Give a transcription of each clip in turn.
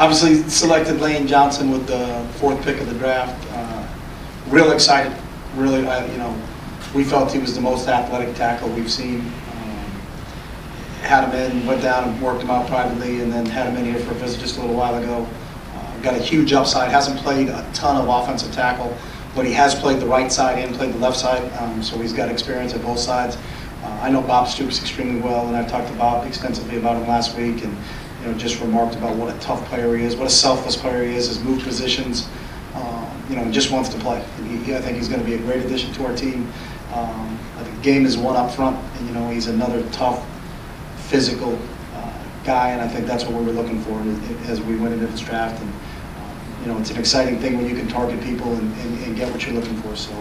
Obviously selected Lane Johnson with the 4th pick of the draft. Real excited. Really, we felt he was the most athletic tackle we've seen. Had him in, went down and worked him out privately, and then had him in here for a visit just a little while ago. Got a huge upside. Hasn't played a ton of offensive tackle, but he has played the right side and played the left side, so he's got experience at both sides. I know Bob Stoops extremely well, and I've talked to Bob extensively about him last week, and just remarked about what a tough player he is, what a selfless player he is, his move positions, just wants to play. I think he's going to be a great addition to our team. I think the game is one up front, and he's another tough, physical guy, and I think that's what we were looking for as we went into this draft. And it's an exciting thing when you can target people and get what you're looking for. So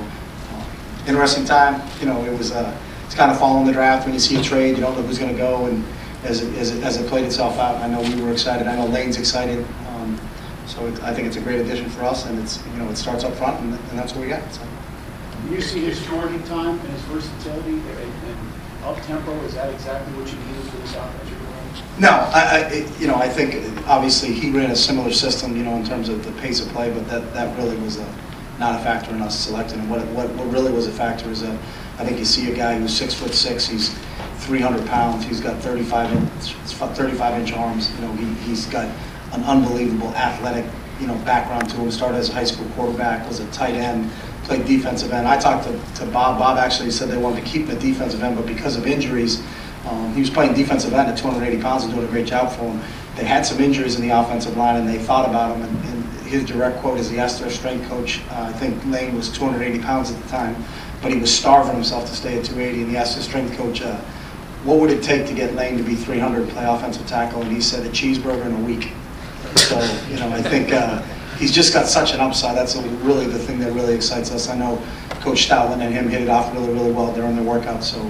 interesting time. It's kind of following the draft. When you see a trade, you don't know who's going to go, and as it played itself out, I know we were excited. I know Lane's excited. So I think it's a great addition for us, and it starts up front, and that's what we got. So. You see his scoring time and his versatility and up tempo. Is that exactly what you needed for this offense? No, I think obviously he ran a similar system, in terms of the pace of play, but that really was not a factor in us selecting him. What really was a factor is I think you see a guy who's 6'6", he's 300 pounds, he's got 35-inch arms. He's got an unbelievable athletic, background to him. Started as a high school quarterback, was a tight end, played defensive end. I talked to Bob. Bob actually said they wanted to keep him at defensive end, but because of injuries. He was playing defensive end at 280 pounds and doing a great job for him. They had some injuries in the offensive line, and they thought about him. And his direct quote is he asked their strength coach, I think Lane was 280 pounds at the time, but he was starving himself to stay at 280. And he asked his strength coach, what would it take to get Lane to be 300 and play offensive tackle? And he said a cheeseburger in a week. So, I think he's just got such an upside. That's really the thing that really excites us. I know Coach Stoutland and him hit it off really, really well during their workout. So.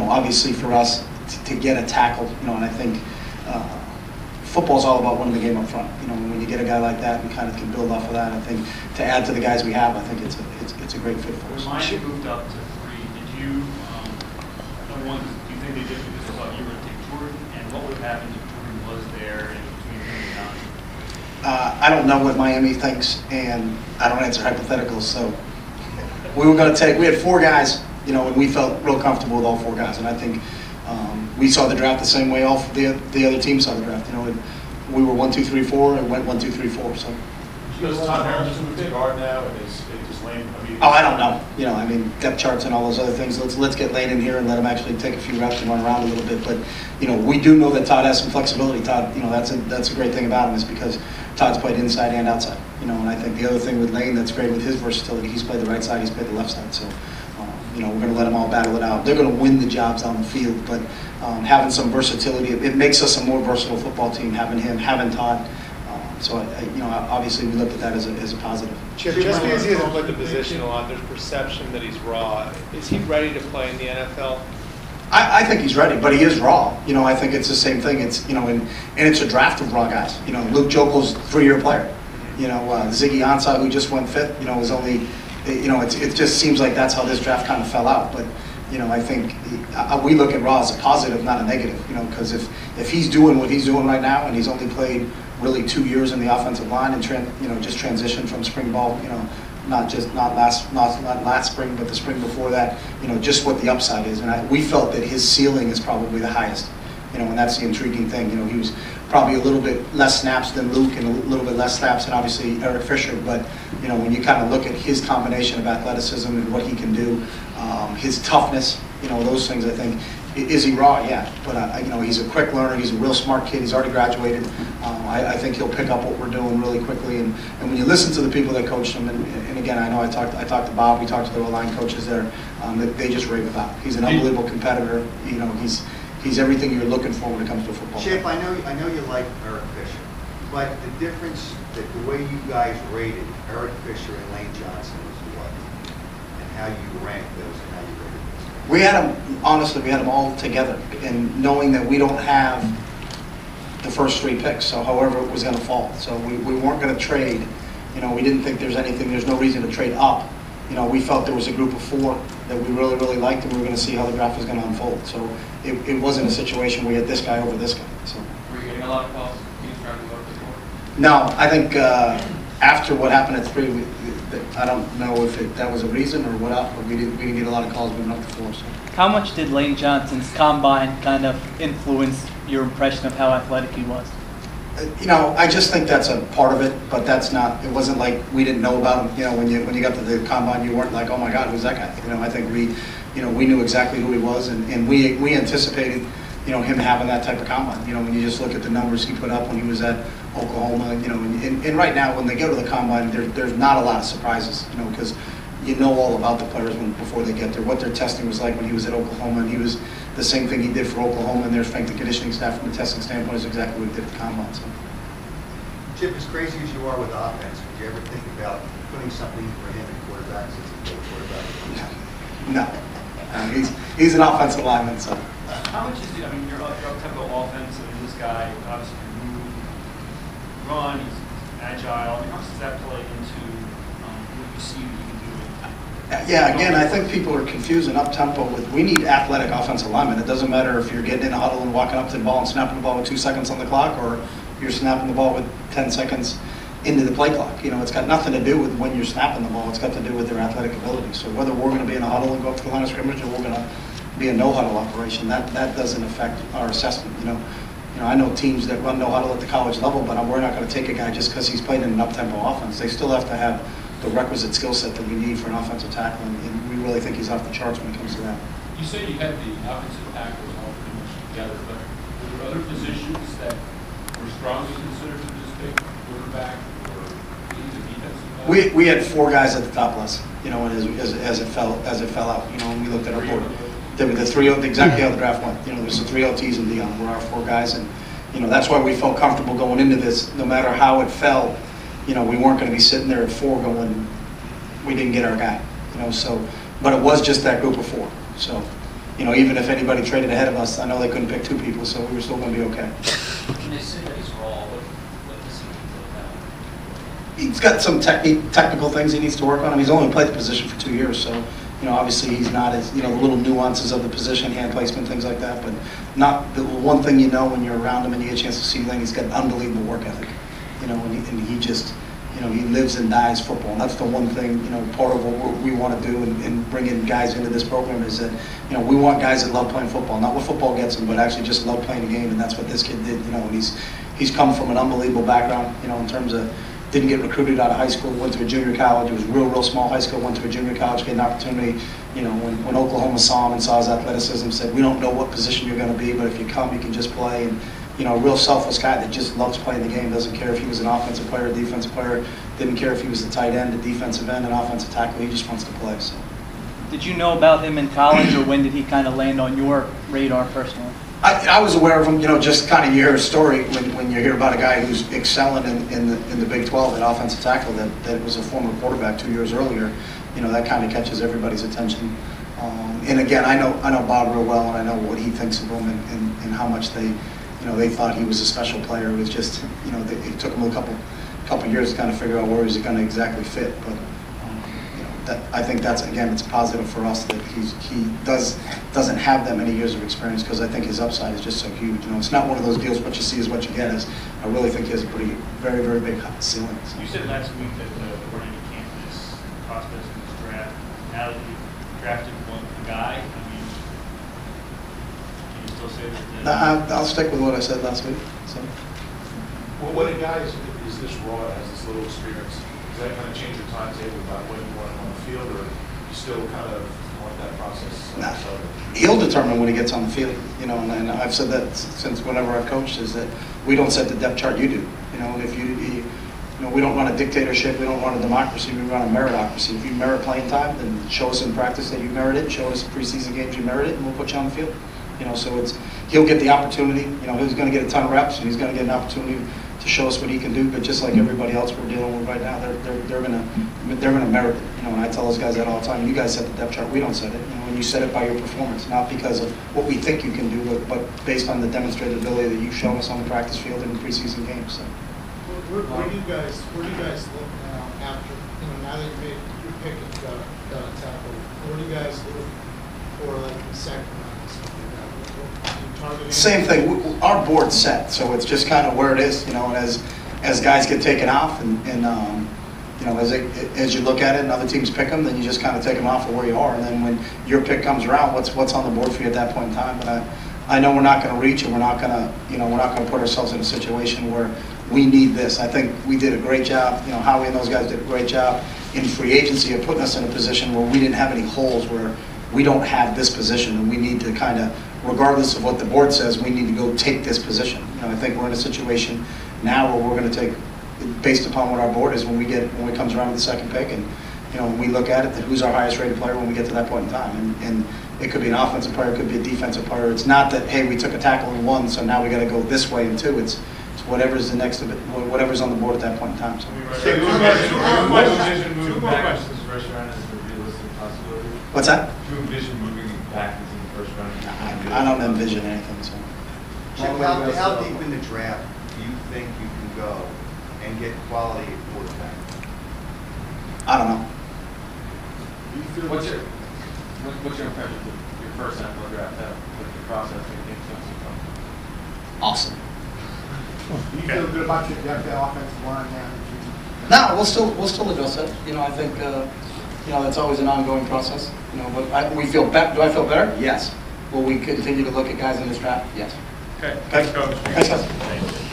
Obviously for us to get a tackle, and I think football's all about winning the game up front. When you get a guy like that and kind of can build off of that, I think to add to the guys we have, I think it's a great fit for us. When you moved up to 3, did you, number one, do you think they did because they thought you were going to take Jordan, and what would have happened if Jordan was there in between him and Johnson? I don't know what Miami thinks, and I don't answer hypotheticals, so we were going to take, we had 4 guys. And we felt real comfortable with all 4 guys, and I think we saw the draft the same way all the other teams saw the draft. We were 1, 2, 3, 4, and went 1, 2, 3, 4. So. Does Todd Harris move to guard now, and is Lane? I don't know. Depth charts and all those other things. Let's get Lane in here and let him actually take a few reps and run around a little bit. But we do know that Todd has some flexibility. Todd, that's a great thing about him is because Todd's played inside and outside. And I think the other thing with Lane that's great with his versatility, he's played the right side, he's played the left side. So. We're going to let them all battle it out. They're going to win the jobs on the field, but having some versatility, it makes us a more versatile football team, having him, having Todd. So, obviously we looked at that as a positive. Chip, just because he hasn't played the position a lot, there's perception that he's raw. Is he ready to play in the NFL? I think he's ready, but he is raw. I think it's the same thing. It's, and it's a draft of raw guys. Luke Jokel's a 3-year player. Ziggy Ansah, who just went 5th, was only... it just seems like that's how this draft kind of fell out. But, I think we look at Raw as a positive, not a negative, because if he's doing what he's doing right now and he's only played really 2 years in the offensive line and, just transitioned from spring ball, not last spring, but the spring before that, just what the upside is. And we felt that his ceiling is probably the highest, and that's the intriguing thing. He was probably a little bit less snaps than Luke and a little bit less snaps than obviously Eric Fisher, but when you kind of look at his combination of athleticism and what he can do, his toughness, those things, I think, is he raw? Yeah, but he's a quick learner, he's a real smart kid, he's already graduated. I think he'll pick up what we're doing really quickly, and when you listen to the people that coached him, and again, I know I talked to Bob, we talked to the O-line coaches there, they just rave about him. He's an unbelievable competitor, he's everything you're looking for when it comes to football. Chip, I know you like Eric Fisher, but the difference that the way you guys rated Eric Fisher and Lane Johnson was what? And how you rank those and how you rated those? We had them, honestly, we had them all together, and knowing that we don't have the first 3 picks, so however it was going to fall. So we weren't going to trade. We didn't think there's no reason to trade up. We felt there was a group of 4 that we really, really liked, and we were going to see how the draft was going to unfold. So it wasn't a situation where we had this guy over this guy. So. Were you getting a lot of calls? Can you describe No, I think after what happened at 3, I don't know if that was a reason or what else, but we didn't get a lot of calls moving up to 4. So. How much did Lane Johnson's combine kind of influence your impression of how athletic he was? I just think that's a part of it, but that's not. It wasn't like we didn't know about him. When you got to the combine, you weren't like, oh my God, who's that guy? I think we knew exactly who he was, and we anticipated, him having that type of combine. When you just look at the numbers he put up when he was at Oklahoma, and right now when they go to the combine, there's not a lot of surprises, because you know all about the players before they get there. What their testing was like when he was at Oklahoma, and he was the same thing he did for Oklahoma, and their strength and conditioning staff from the testing standpoint is exactly what he did at the combine. So. Chip, as crazy as you are with offense, would you ever think about putting something for him at quarterback since he's a quarterback? No. He's an offensive lineman, so. How much is I mean, you're up-tempo offense, and this guy obviously can move, run, he's agile. I mean, how much does that play into what you see that you can do? Yeah, again, I think people are confusing up-tempo with, we need athletic offensive linemen. It doesn't matter if you're getting in a huddle and walking up to the ball and snapping the ball with 2 seconds on the clock, or you're snapping the ball with 10 seconds into the play clock. It's got nothing to do with when you're snapping the ball. It's got to do with their athletic ability. So whether we're going to be in a huddle and go up to the line of scrimmage, or we're going to be a no-huddle operation, that doesn't affect our assessment. I know teams that run no huddle at the college level, but we're not going to take a guy just because he's played in an up-tempo offense. They still have to have the requisite skill set that we need for an offensive tackle, and we really think he's off the charts when it comes to that. You say you had the offensive tackles all pretty much together, but were there other positions that were strongly considered to participate, quarterback or the defensive back? We had 4 guys at the top list, and as it fell out, and we looked at our board. There were the 3 exactly how the draft went. There's the 3 OTs and Dion were our 4 guys, and that's why we felt comfortable going into this. No matter how it fell, we weren't going to be sitting there at 4 going, we didn't get our guy. So, but it was just that group of 4. So, even if anybody traded ahead of us, I know they couldn't pick 2 people, so we were still going to be okay. When they say that he's raw, what does he do about? He's got some technical things he needs to work on. He's only played the position for 2 years, so obviously he's not as the little nuances of the position, hand placement, things like that. But not the one thing when you're around him and you get a chance to see Lane, he's got an unbelievable work ethic. And he just he lives and dies football. And that's the one thing part of what we want to do and bring in guys into this program is that we want guys that love playing football, not what football gets them, but actually just love playing the game. And that's what this kid did. And he's come from an unbelievable background. In terms of. Didn't get recruited out of high school, went to a junior college. It was real small high school, went to a junior college, get an opportunity. When Oklahoma saw him and saw his athleticism, said, we don't know what position you're going to be, but if you come, you can just play. And, a real selfless guy that just loves playing the game, doesn't care if he was an offensive player, defensive player, didn't care if he was the tight end, the defensive end, an offensive tackle. He just wants to play. So. Did you know about him in college, or when did he kind of land on your radar personally? I was aware of him, just kind of you hear a story when you hear about a guy who's excelling in the Big 12 at offensive tackle that was a former quarterback 2 years earlier. That kind of catches everybody's attention. And again, I know Bob real well, and I know what he thinks of him and how much they thought he was a special player. It was just, it took him a couple years to kind of figure out where he's going to exactly fit. But I think that's, again, it's positive for us that he doesn't have that many years of experience, because I think his upside is just so huge. It's not one of those deals, what you see is what you get. I really think he has a very, very big ceiling. So. You said last week that we're going to Kansas prospects in this draft. Now that you've drafted one guy, can you still say that? I'll stick with what I said last week. So. Well, when a guy is this raw, has this little experience, does that kind of change your timetable about when you want him on the field, or you still kind of want that process? Nah. He'll determine when he gets on the field, and I've said that since whenever I've coached, is that we don't set the depth chart, you do. And if you we don't run a dictatorship, we don't run a democracy, we run a meritocracy. If you merit playing time, then show us in practice that you merit it, show us in preseason games you merit it, and we'll put you on the field. So he'll get the opportunity. He's going to get a ton of reps, and he's going to get an opportunity to show us what he can do. But just like everybody else we're dealing with right now, they're going to merit it. And I tell those guys that all the time. You guys set the depth chart, we don't set it. And you set it by your performance, not because of what we think you can do, but based on the demonstrated ability that you've shown us on the practice field and in preseason games. So. Where do you guys look now after, now that you made your pick and got a tackle, where do you guys look for, like, the second round, something like that? Are you targeting? Same thing. Our board's set, so it's just kind of where it is, and as guys get taken off and you know, as you look at it and other teams pick them, then you just kind of take them off of where you are. And then when your pick comes around, what's on the board for you at that point in time? But I know we're not going to reach, and we're not going to, you know, we're not going to put ourselves in a situation where we need this. I think we did a great job. You know, Howie and those guys did a great job in free agency of putting us in a position where we didn't have any holes, where we don't have this position, and we need to kind of, regardless of what the board says, we need to go take this position. You know, I think we're in a situation now where we're going to take, based upon what our board is, when it comes around with the second pick, and you know, when we look at it, that who's our highest rated player when we get to that point in time, and it could be an offensive player, it could be a defensive player. It's not that, hey, we took a tackle in one, so now we got to go this way in two. It's whatever's the next of it, whatever's on the board at that point in time. So. Two more questions. First round is a realistic possibility. What's that? Do you envision moving back into the first round? I don't envision anything. So. Chip, how deep in the draft do you think you can go and get quality at quarterback? I don't know. What's your impression of your first NFL draft? What's the process you think is going to Awesome. Do you feel good about your depth of offensive line now? No, we'll still address it. You know, I think you know, that's always an ongoing process. You know, but we feel better. Do I feel better? Yes. Will we continue to look at guys in this draft? Yes. Okay. Thanks, Coach. Thanks, guys.